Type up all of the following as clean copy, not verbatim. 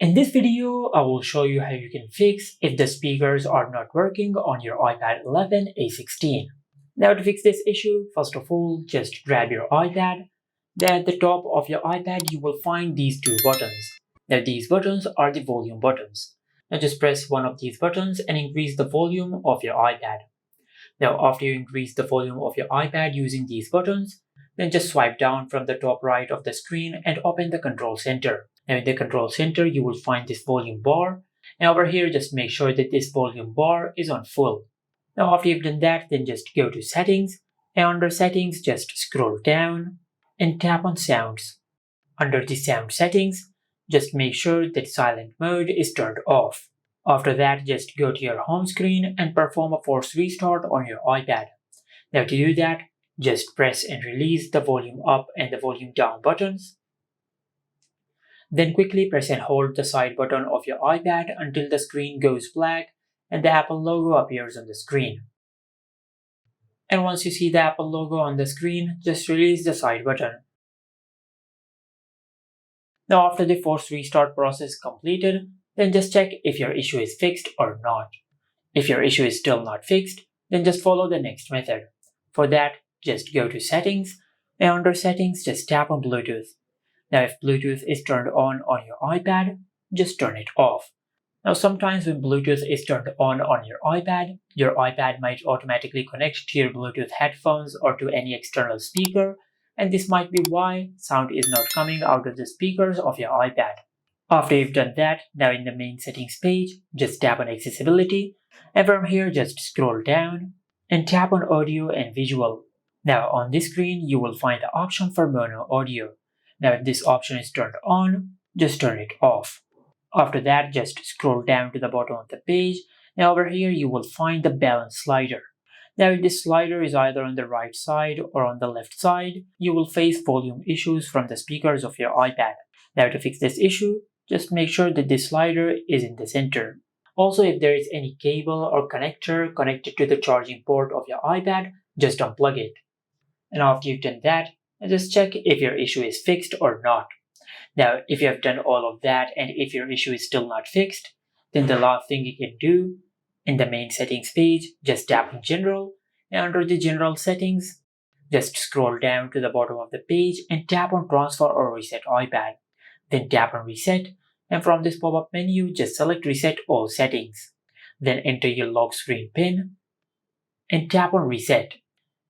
In this video, I will show you how you can fix if the speakers are not working on your iPad 11 A16. Now to fix this issue, first of all, just grab your iPad. Then at the top of your iPad, you will find these two buttons. Now these buttons are the volume buttons. Now just press one of these buttons and increase the volume of your iPad. Now after you increase the volume of your iPad using these buttons, then just swipe down from the top right of the screen and open the control center. Now in the control center, you will find this volume bar. And over here, just make sure that this volume bar is on full. Now after you've done that, then just go to settings. And under settings, just scroll down and tap on sounds. Under the sound settings, just make sure that silent mode is turned off. After that, just go to your home screen and perform a force restart on your iPad. Now to do that, just press and release the volume up and the volume down buttons. Then quickly press and hold the side button of your iPad until the screen goes black and the Apple logo appears on the screen. And once you see the Apple logo on the screen, just release the side button. Now after the force restart process completed, then just check if your issue is fixed or not. If your issue is still not fixed, then just follow the next method. For that, just go to settings, and under settings, just tap on Bluetooth. Now if Bluetooth is turned on your iPad, just turn it off. Now sometimes when Bluetooth is turned on your iPad might automatically connect to your Bluetooth headphones or to any external speaker, and this might be why sound is not coming out of the speakers of your iPad. After you've done that, now in the main settings page, just tap on accessibility, and from here just scroll down and tap on audio and visual. Now on this screen, you will find the option for mono audio. Now if this option is turned on, just turn it off. After that, just scroll down to the bottom of the page. Now over here, you will find the balance slider. Now if this slider is either on the right side or on the left side, you will face volume issues from the speakers of your iPad. Now to fix this issue, just make sure that this slider is in the center. Also, if there is any cable or connector connected to the charging port of your iPad, just unplug it. And after you've done that, just check if your issue is fixed or not. Now, if you have done all of that and if your issue is still not fixed, then the last thing you can do, in the main settings page, just tap on General, and under the General settings, just scroll down to the bottom of the page and tap on Transfer or Reset iPad. Then tap on Reset, and from this pop-up menu, just select Reset All Settings. Then enter your lock screen PIN and tap on Reset.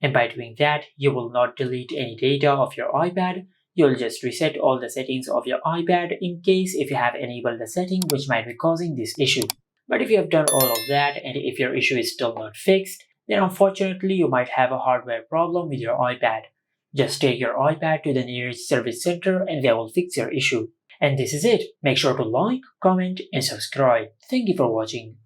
And by doing that, you will not delete any data of your iPad. You'll just reset all the settings of your iPad in case if you have enabled the setting which might be causing this issue. But if you have done all of that and if your issue is still not fixed, then unfortunately you might have a hardware problem with your iPad. Just take your iPad to the nearest service center and they will fix your issue. And this is it. Make sure to like, comment, and subscribe. Thank you for watching.